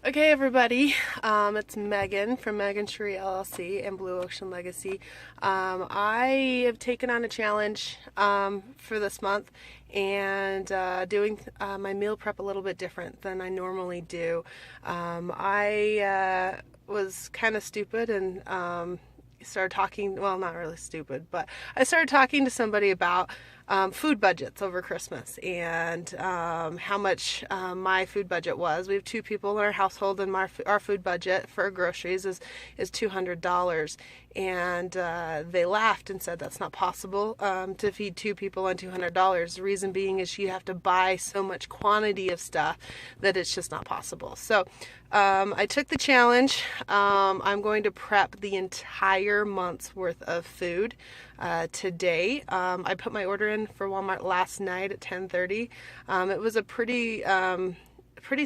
Okay, everybody, it's Megan from Megan Cherie LLC and Blue Ocean Legacy. I have taken on a challenge for this month and doing my meal prep a little bit different than I normally do. I was kind of stupid and started talking, well, not really stupid, but I started talking to somebody about food budgets over Christmas and how much my food budget was. We have two people in our household, and our food budget for groceries is $200. And they laughed and said that's not possible to feed two people on $200. The reason being is you have to buy so much quantity of stuff that it's just not possible. So I took the challenge. I'm going to prep the entire month's worth of food today. I put my order in for Walmart last night at 10:30. It was a pretty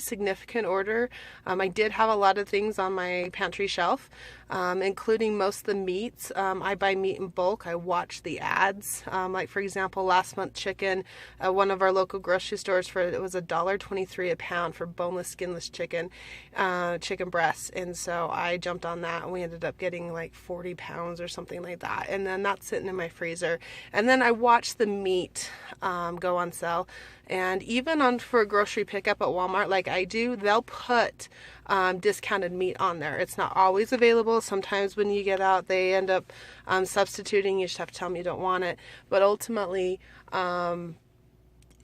significant order. I did have a lot of things on my pantry shelf, including most of the meats. I buy meat in bulk. I watch the ads. Like for example, last month chicken, one of our local grocery stores it was $1.23 a pound for boneless, skinless chicken breasts. And so I jumped on that and we ended up getting like 40 pounds or something like that. And then that's sitting in my freezer. And then I watch the meat go on sale. And even for a grocery pickup at Walmart, like I do, they'll put discounted meat on there. It's not always available. Sometimes when you get out, they end up substituting. You just have to tell them you don't want it. But ultimately,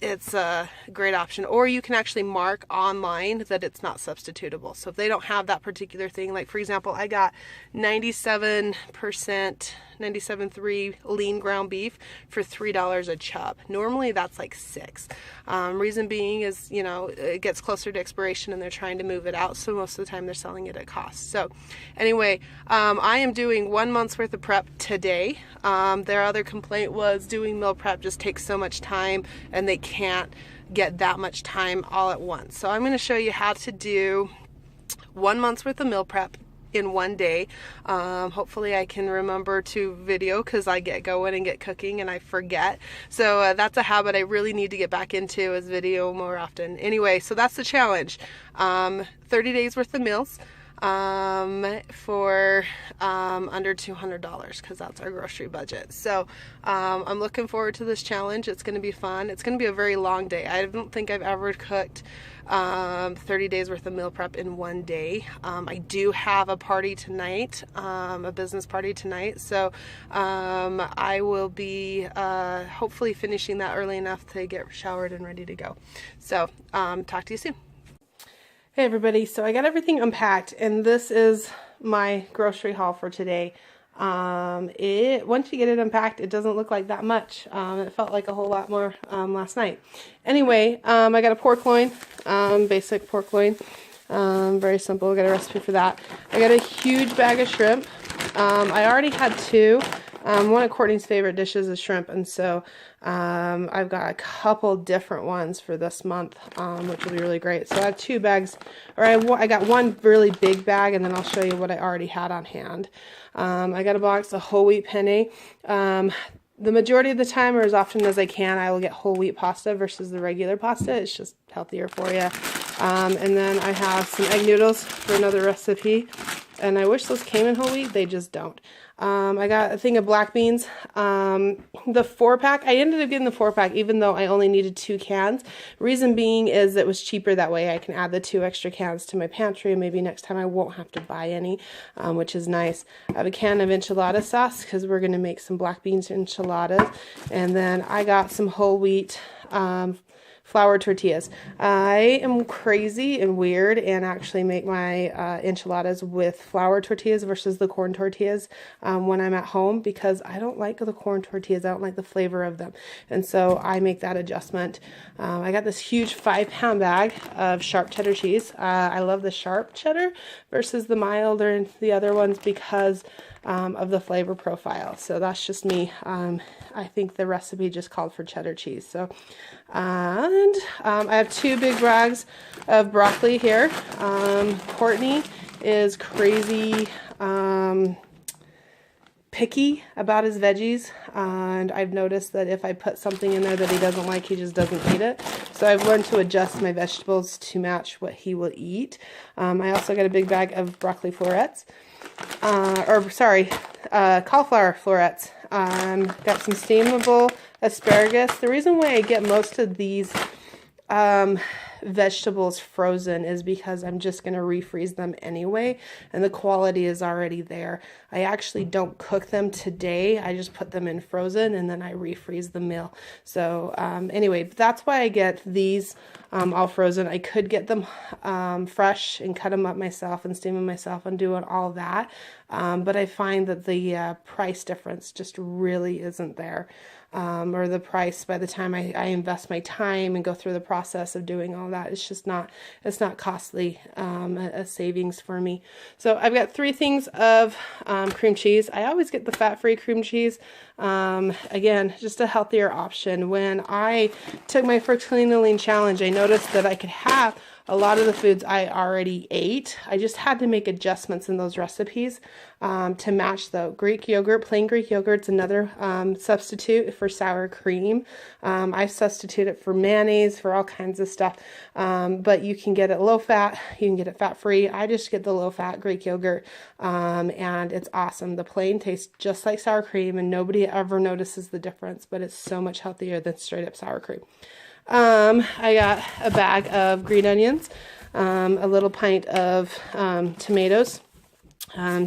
it's a great option. Or you can actually mark online that it's not substitutable. So if they don't have that particular thing, like for example, I got 97%, 97.3 lean ground beef for $3 a chub. Normally that's like $6. Reason being is, it gets closer to expiration and they're trying to move it out. So most of the time they're selling it at cost. So anyway, I am doing 1 month's worth of prep today. Their other complaint was doing meal prep just takes so much time and they can't get that much time all at once. So I'm going to show you how to do 1 month's worth of meal prep in one day. Hopefully I can remember to video because I get going and get cooking and I forget. So that's a habit I really need to get back into, is video more often. Anyway, so that's the challenge. 30 days worth of meals for under $200 because that's our grocery budget. So I'm looking forward to this challenge. It's going to be fun. It's going to be a very long day. I don't think I've ever cooked 30 days worth of meal prep in one day. I do have a party tonight, a business party tonight, so I will be hopefully finishing that early enough to get showered and ready to go. So talk to you soon. Hey everybody, so I got everything unpacked and this is my grocery haul for today. Once you get it unpacked, it doesn't look like that much. It felt like a whole lot more last night. Anyway, I got a pork loin, basic pork loin, very simple. I got a recipe for that. I got a huge bag of shrimp. I already had two. One of Courtney's favorite dishes is shrimp, and so I've got a couple different ones for this month, which will be really great. So I have two bags, or I got one really big bag, and then I'll show you what I already had on hand. I got a box of whole wheat penne. The majority of the time, or as often as I can, I will get whole wheat pasta versus the regular pasta. It's just healthier for you. And then I have some egg noodles for another recipe. And I wish those came in whole wheat. They just don't. I got a thing of black beans. The 4-pack, I ended up getting the 4-pack even though I only needed 2 cans. Reason being is it was cheaper that way. I can add the 2 extra cans to my pantry and maybe next time I won't have to buy any, which is nice. I have a can of enchilada sauce because we're going to make some black beans enchiladas. And then I got some whole wheat flour tortillas. I am crazy and weird and actually make my enchiladas with flour tortillas versus the corn tortillas when I'm at home because I don't like the corn tortillas. I don't like the flavor of them. And so I make that adjustment. I got this huge 5-pound bag of sharp cheddar cheese. I love the sharp cheddar versus the mild or the other ones because of the flavor profile. So that's just me. I think the recipe just called for cheddar cheese. So, and I have 2 big bags of broccoli here. Courtney is crazy picky about his veggies, and I've noticed that if I put something in there that he doesn't like, he just doesn't eat it. So I've learned to adjust my vegetables to match what he will eat. I also got a big bag of broccoli florets. Cauliflower florets. Got some steamable asparagus. The reason why I get most of these vegetables frozen is because I'm just going to refreeze them anyway, and the quality is already there. I actually don't cook them today. I just put them in frozen and then I refreeze the meal. So anyway, that's why I get these all frozen. I could get them fresh and cut them up myself and steam them myself and do all that, but I find that the price difference just really isn't there. Or the price by the time I invest my time and go through the process of doing all that, it's not costly, a savings for me. So I've got 3 things of cream cheese. I always get the fat-free cream cheese. Again, just a healthier option. When I took my First Clean and Lean challenge, I noticed that I could have a lot of the foods I already ate. I just had to make adjustments in those recipes to match the Greek yogurt. Plain Greek yogurt's another substitute for sour cream. I substitute it for mayonnaise, for all kinds of stuff. But you can get it low fat, you can get it fat free. I just get the low fat Greek yogurt, and it's awesome. The plain tastes just like sour cream, and nobody ever notices the difference, but it's so much healthier than straight up sour cream. I got a bag of green onions, a little pint of tomatoes.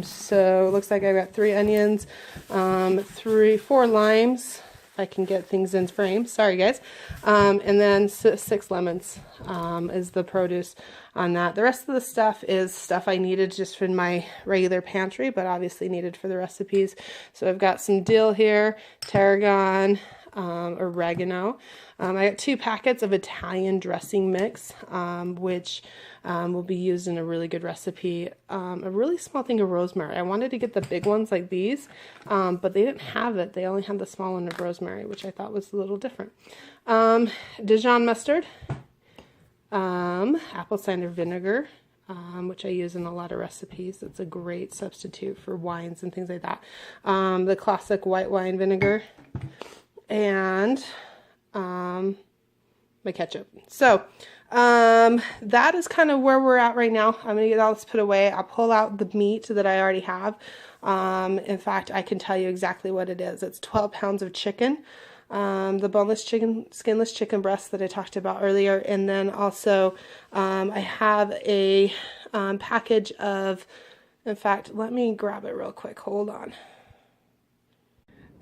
So it looks like I got 3 onions, 4 limes, if I can get things in frame. Sorry guys. And then 6 lemons is the produce on that. The rest of the stuff is stuff I needed just for my regular pantry, but obviously needed for the recipes. So I've got some dill here, tarragon, oregano. I got 2 packets of Italian dressing mix, which will be used in a really good recipe. A really small thing of rosemary. I wanted to get the big ones like these, but they didn't have it. They only had the small one of rosemary, which I thought was a little different. Dijon mustard, apple cider vinegar, which I use in a lot of recipes. It's a great substitute for wines and things like that. The classic white wine vinegar, and my ketchup. So that is kind of where we're at right now. I'm gonna get all this put away. I'll pull out the meat that I already have. In fact, I can tell you exactly what it is. It's 12 pounds of chicken, the boneless chicken, skinless chicken breast that I talked about earlier, and then also I have a package of, in fact, let me grab it real quick. Hold on.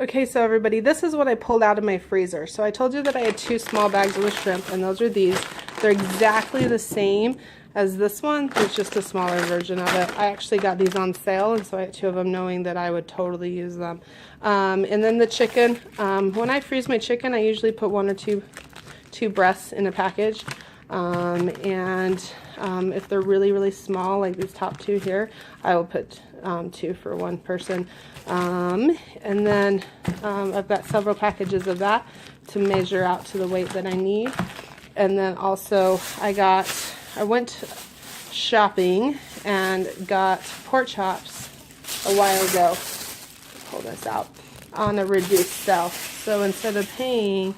Okay, so everybody, this is what I pulled out of my freezer. So I told you that I had 2 small bags of the shrimp, and those are these. They're exactly the same as this one. There's just a smaller version of it. I actually got these on sale, and so I had 2 of them knowing that I would totally use them. And then the chicken. When I freeze my chicken, I usually put 1 or 2 breasts in a package. If they're really, really small, like these top 2 here, I will put 2 for 1 person. And then I've got several packages of that to measure out to the weight that I need. And then also I went shopping and got pork chops a while ago. Pull this out on a reduced sale. So instead of paying,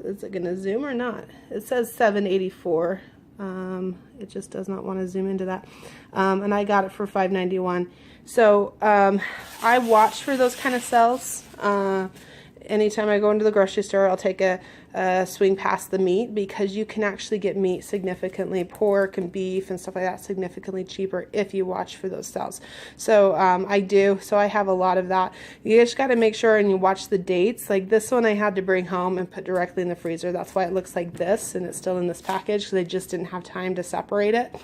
is it going to zoom or not? It says $7.84. It just does not want to zoom into that. And I got it for $5.91. So I watch for those kind of sales. Anytime I go into the grocery store, I'll take a swing past the meat, because you can actually get meat significantly, pork and beef and stuff like that, significantly cheaper if you watch for those sales. So I do. So I have a lot of that. You just got to make sure and you watch the dates. Like this one I had to bring home and put directly in the freezer. That's why it looks like this, and it's still in this package, because I just didn't have time to separate it.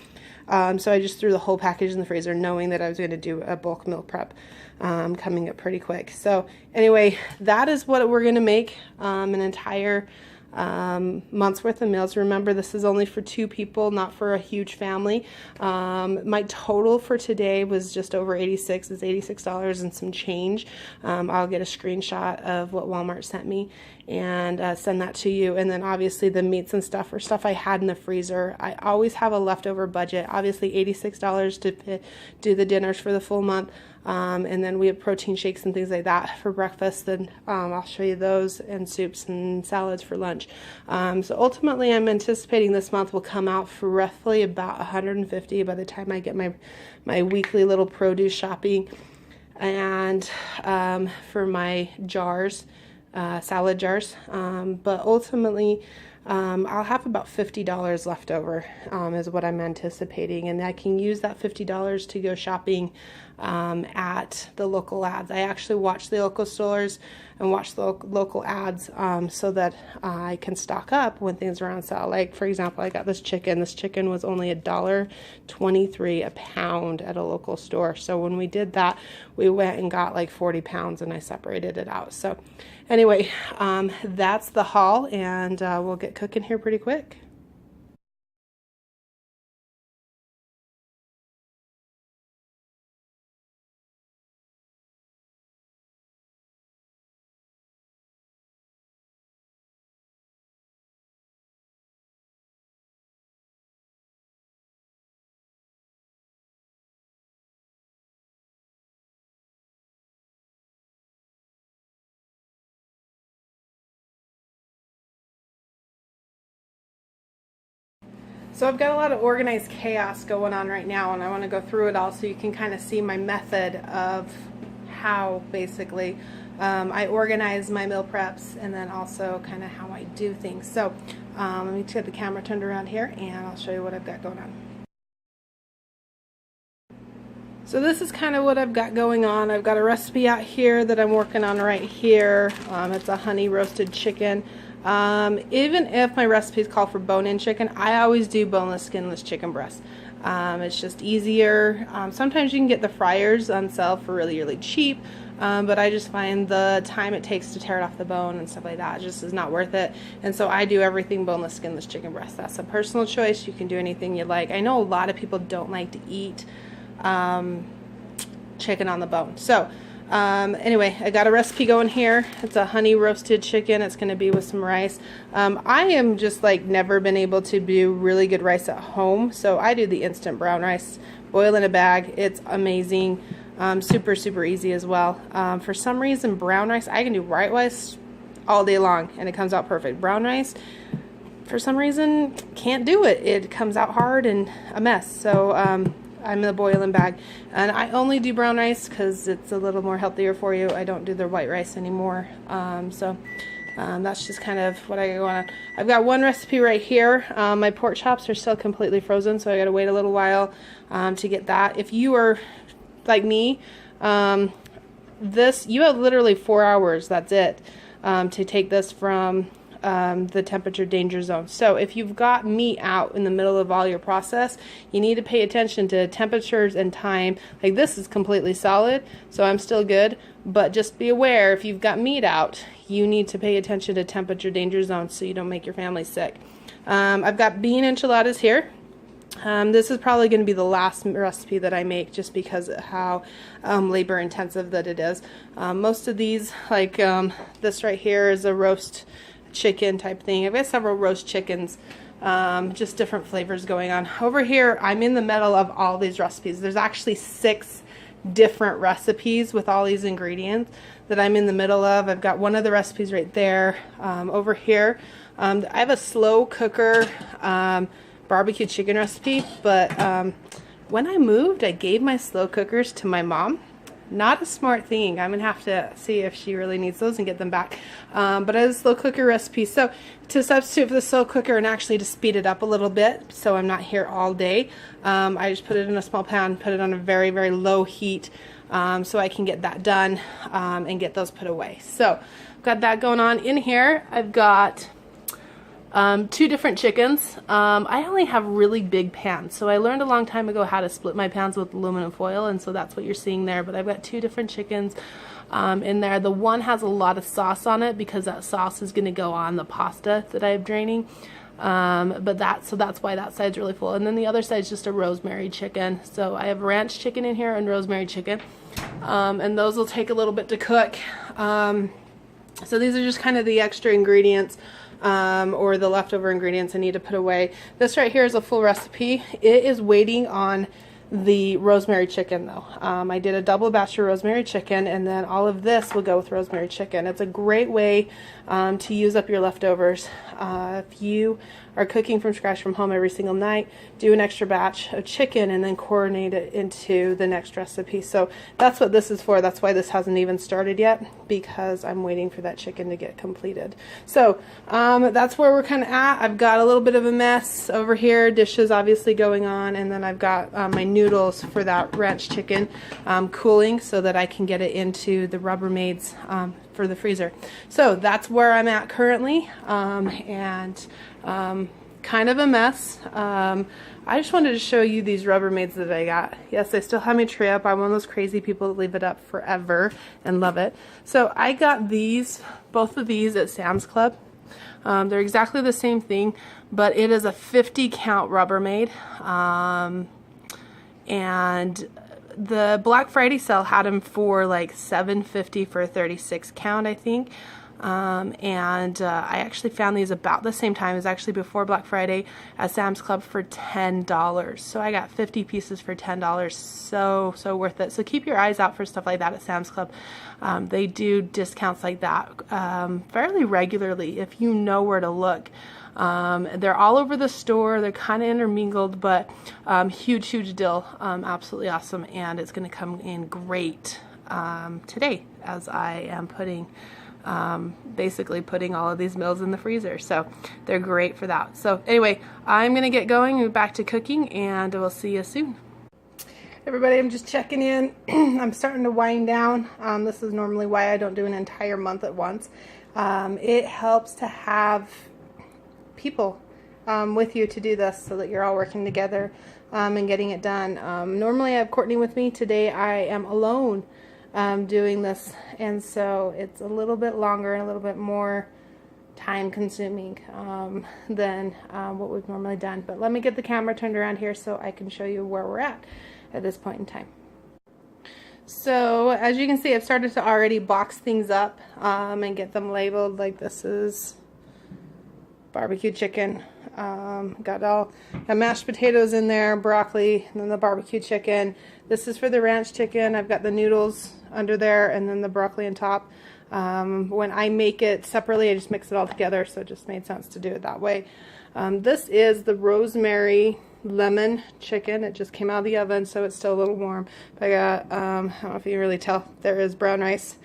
So I just threw the whole package in the freezer, knowing that I was going to do a bulk meal prep coming up pretty quick. So anyway, that is what we're going to make, an entire month's worth of meals. Remember, this is only for 2 people, not for a huge family. My total for today was just over $86. It's $86 and some change. I'll get a screenshot of what Walmart sent me. and send that to you. And then obviously the meats and stuff or stuff I had in the freezer. I always have a leftover budget. Obviously $86 to do the dinners for the full month. And then we have protein shakes and things like that for breakfast. And I'll show you those, and soups and salads for lunch. So ultimately I'm anticipating this month will come out for roughly about $150 by the time I get my weekly little produce shopping. And for my jars, salad jars, but ultimately I'll have about $50 left over, is what I'm anticipating, and I can use that $50 to go shopping at the local ads. I actually watch the local stores and watch the local ads so that I can stock up when things are on sale. Like, for example, I got this chicken. This chicken was only $1.23 a pound at a local store. So when we did that, we went and got like 40 pounds and I separated it out. So anyway, that's the haul, and we'll get cooking here pretty quick. So I've got a lot of organized chaos going on right now, and I want to go through it all so you can kind of see my method of how basically I organize my meal preps, and then also kind of how I do things. So let me get the camera turned around here and I'll show you what I've got going on. So this is kind of what I've got going on. I've got a recipe out here that I'm working on right here. It's a honey roasted chicken. Even if my recipes call for bone-in chicken, I always do boneless, skinless chicken breast. It's just easier. Sometimes you can get the fryers on sale for really, really cheap, but I just find the time it takes to tear it off the bone and stuff like that just is not worth it. And so I do everything boneless, skinless chicken breast. That's a personal choice. You can do anything you like. I know a lot of people don't like to eat chicken on the bone. So anyway, I got a recipe going here. It's a honey roasted chicken. It's going to be with some rice. I am just like never been able to do really good rice at home, so I do the instant brown rice, boil in a bag. It's amazing. Super, super easy as well. For some reason, brown rice, I can do white rice all day long and it comes out perfect. Brown rice, for some reason, can't do it. It comes out hard and a mess. So I'm in the boiling bag, and I only do brown rice because it's a little more healthier for you. I don't do the white rice anymore. That's just kind of what I got going on. I've got one recipe right here. My pork chops are still completely frozen, so I got to wait a little while to get that. If you are like me, you have literally 4 hours. That's it, to take this from the temperature danger zone. So if you've got meat out in the middle of all your process, you need to pay attention to temperatures and time. Like, this is completely solid, so I'm still good, but just be aware, if you've got meat out, you need to pay attention to temperature danger zones so you don't make your family sick. I've got bean enchiladas here. This is probably going to be the last recipe that I make, just because of how labor intensive that it is. Most of these, like this right here, is a roast chicken type thing. I've got several roast chickens, just different flavors going on. Over here, I'm in the middle of all these recipes. There's actually 6 different recipes with all these ingredients that I'm in the middle of. I've got one of the recipes right there. Over here, I have a slow cooker barbecue chicken recipe, but when I moved, I gave my slow cookers to my mom. Not a smart thing. I'm gonna have to see if she really needs those and get them back. But I have a slow cooker recipe. So to substitute for the slow cooker and actually to speed it up a little bit so I'm not here all day, I just put it in a small pan, put it on a very, very low heat, so I can get that done and get those put away. So I've got that going on. In here, I've got 2 different chickens. I only have really big pans, so I learned a long time ago how to split my pans with aluminum foil, and so that's what you're seeing there. But I've got 2 different chickens in there. The one has a lot of sauce on it because that sauce is going to go on the pasta that I'm draining. So that's why that side's really full. And then the other side's just a rosemary chicken. So I have ranch chicken in here and rosemary chicken, and those will take a little bit to cook. So these are just kind of the extra ingredients or the leftover ingredients I need to put away. This right here is a full recipe. It is waiting on the rosemary chicken though. I did a double batch of rosemary chicken, and then all of this will go with rosemary chicken. It's a great way to use up your leftovers. If you are cooking from scratch from home every single night, do an extra batch of chicken and then coordinate it into the next recipe. So that's what this is for. That's why this hasn't even started yet, because I'm waiting for that chicken to get completed. So that's where we're kind of at. I've got a little bit of a mess over here, dishes obviously going on, and then I've got my noodles for that ranch chicken cooling so that I can get it into the Rubbermaids for the freezer. So that's where I'm at currently, and kind of a mess. I just wanted to show you these Rubbermaids that I got. Yes, I still have my tray up. I'm one of those crazy people that leave it up forever and love it. So I got these, both of these at Sam's Club. They're exactly the same thing, but it is a 50 count Rubbermaid. And the Black Friday sale had them for like $7.50 for a 36 count, I think. I actually found these about the same time. It was actually before Black Friday at Sam's Club for $10. So I got 50 pieces for $10. So worth it. So keep your eyes out for stuff like that at Sam's Club. They do discounts like that fairly regularly if you know where to look. They're all over the store. They're kind of intermingled, but huge deal. Absolutely awesome, and it's going to come in great today as I am basically putting all of these meals in the freezer. So they're great for that. So anyway, I'm going to get going and back to cooking, and we'll see you soon. Everybody, I'm just checking in. I'm starting to wind down. This is normally why I don't do an entire month at once. It helps to have people with you to do this so that you're all working together and getting it done. Normally I have Courtney with me. Today I am alone doing this, and so it's a little bit longer and a little bit more time consuming than what we've normally done. But let me get the camera turned around here so I can show you where we're at this point in time. So as you can see, I've started to already box things up and get them labeled. Like this is barbecue chicken. Got mashed potatoes in there, broccoli, and then the barbecue chicken. This is for the ranch chicken. I've got the noodles under there and then the broccoli on top. When I make it separately, I just mix it all together, so it just made sense to do it that way. This is the rosemary lemon chicken. It just came out of the oven, so it's still a little warm. But I got, I don't know if you can really tell, there is brown rice,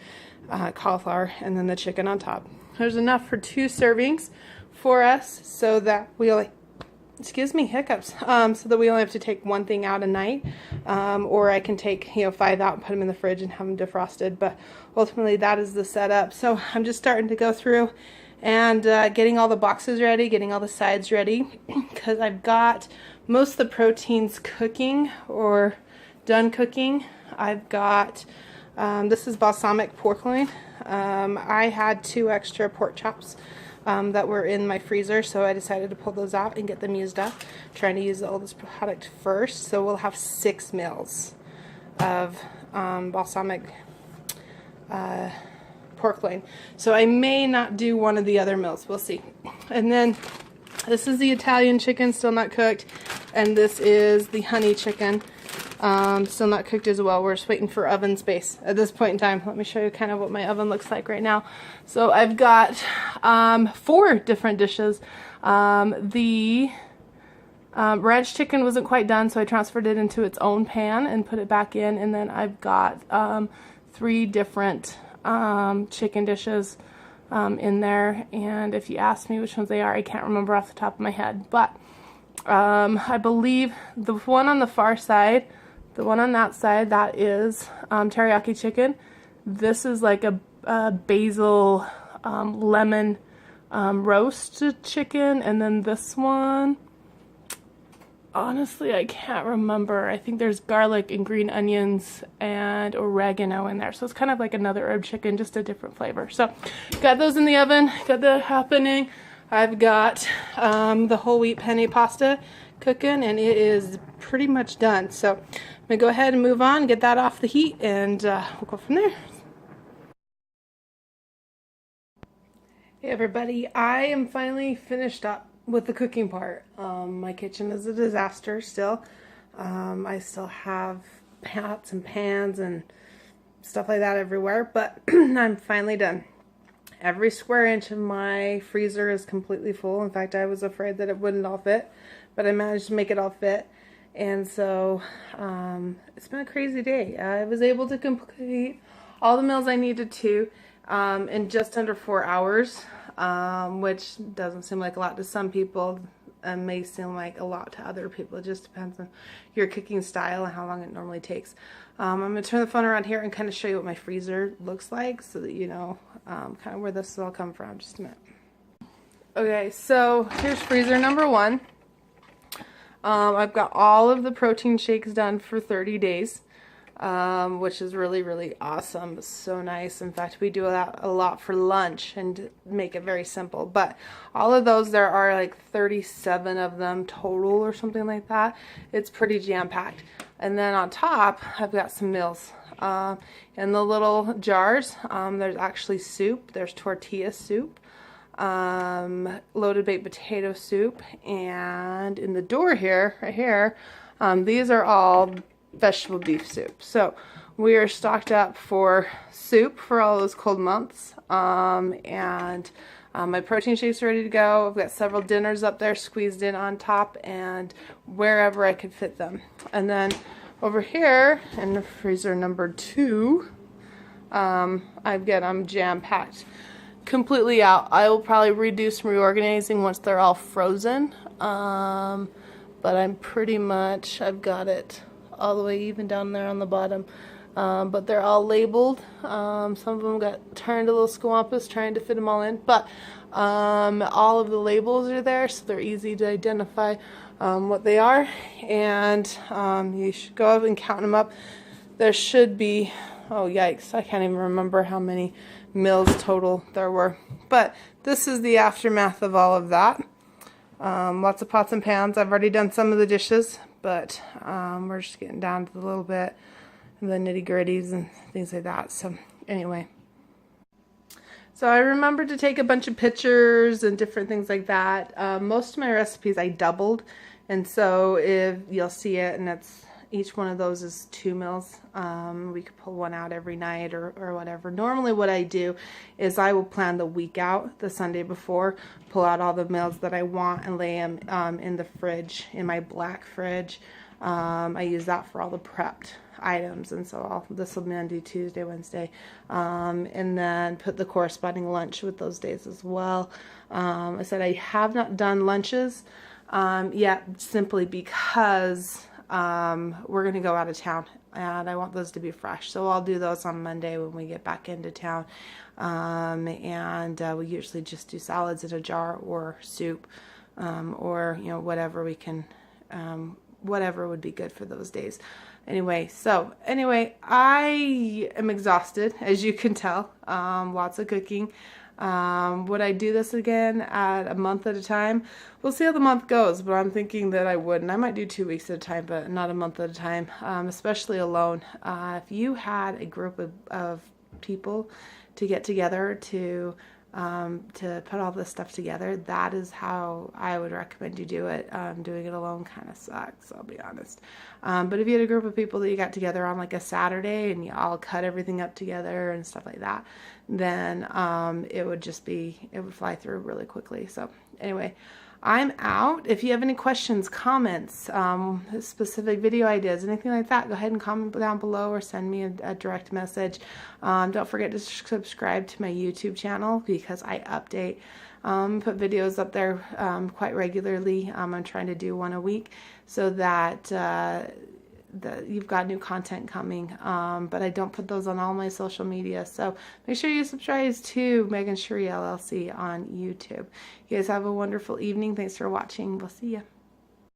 cauliflower, and then the chicken on top. There's enough for 2 servings for us, so that we only, excuse me, hiccups, so that we only have to take one thing out a night, or I can take 5 out and put them in the fridge and have them defrosted. But ultimately that is the setup. So I'm just starting to go through and getting all the boxes ready, getting all the sides ready, because I've got most of the proteins cooking or done cooking. I've got this is balsamic pork loin. I had 2 extra pork chops that were in my freezer, so I decided to pull those out and get them used up. Trying to use all this product first, so we'll have 6 meals of balsamic pork loin. So I may not do one of the other meals, we'll see. And then this is the Italian chicken, still not cooked, and this is the honey chicken, still not cooked as well. We're just waiting for oven space at this point in time. Let me show you kind of what my oven looks like right now. So I've got 4 different dishes. The ranch chicken wasn't quite done, so I transferred it into its own pan and put it back in, and then I've got 3 different chicken dishes in there, and if you ask me which ones they are, I can't remember off the top of my head, but I believe the one on the far side, the one on that side, that is teriyaki chicken. This is like a basil lemon roasted chicken, and then this one, honestly, I can't remember. I think there's garlic and green onions and oregano in there. So it's kind of like another herb chicken, just a different flavor. So got those in the oven, got that happening. I've got the whole wheat penne pasta cooking, and it is pretty much done. So I'm gonna go ahead and move on, get that off the heat, and we'll go from there. Hey everybody, I am finally finished up with the cooking part. My kitchen is a disaster still. I still have pots and pans and stuff like that everywhere, but I'm finally done. Every square inch of my freezer is completely full. In fact, I was afraid that it wouldn't all fit, but I managed to make it all fit. And so it's been a crazy day. I was able to complete all the meals I needed to in just under 4 hours, which doesn't seem like a lot to some people and may seem like a lot to other people. It just depends on your cooking style and how long it normally takes. I'm going to turn the phone around here and kind of show you what my freezer looks like so that you know kind of where this all come from. Just a minute. Okay, so here's freezer number 1. I've got all of the protein shakes done for 30 days. Which is really, really awesome. It's so nice. In fact, we do that a lot for lunch and make it very simple. But all of those, there are like 37 of them total or something like that. It's pretty jam-packed. And then on top, I've got some meals. In the little jars, there's actually soup. There's tortilla soup, loaded baked potato soup, and in the door here, right here, these are all vegetable beef soup. So we are stocked up for soup for all those cold months, and my protein shakes are ready to go. I've got several dinners up there squeezed in on top and wherever I could fit them. And then over here in the freezer number 2, I've got them jam-packed completely out. I will probably redo some reorganizing once they're all frozen, but I'm pretty much, I've got it all the way even down there on the bottom, but they're all labeled. Some of them got turned a little squampus trying to fit them all in, but all of the labels are there, so they're easy to identify what they are, and you should go up and count them up. There should be, oh yikes, I can't even remember how many meals total there were, but this is the aftermath of all of that. Lots of pots and pans. I've already done some of the dishes, but we're just getting down to the little bit of the nitty-gritties and things like that. So anyway, so I remembered to take a bunch of pictures and different things like that. Most of my recipes I doubled, and so if you'll see it, and it's each one of those is 2 meals. We could pull one out every night or whatever. Normally what I do is I will plan the week out, the Sunday before, pull out all the meals that I want and lay them in the fridge, in my black fridge. I use that for all the prepped items, and so this will be Monday, Tuesday, Wednesday, and then put the corresponding lunch with those days as well. I said I have not done lunches yet, simply because we're going to go out of town and I want those to be fresh. So I'll do those on Monday when we get back into town. We usually just do salads in a jar or soup, or, you know, whatever we can, whatever would be good for those days. Anyway, I am exhausted, as you can tell. Lots of cooking. Would I do this again at a month at a time? We'll see how the month goes, but I'm thinking that I wouldn't. I might do 2 weeks at a time, but not a month at a time, especially alone. If you had a group of people to get together to put all this stuff together, that is how I would recommend you do it. Doing it alone kind of sucks, I'll be honest. But if you had a group of people that you got together on like a Saturday and you all cut everything up together and stuff like that, then it would fly through really quickly. So anyway, I'm out. If you have any questions, comments, specific video ideas, anything like that, go ahead and comment down below or send me a direct message. Don't forget to subscribe to my YouTube channel because I update, put videos up there quite regularly. I'm trying to do one a week so that you've got new content coming, but I don't put those on all my social media, so make sure you subscribe to Megan Cherie LLC on YouTube. You guys have a wonderful evening. Thanks for watching. We'll see you.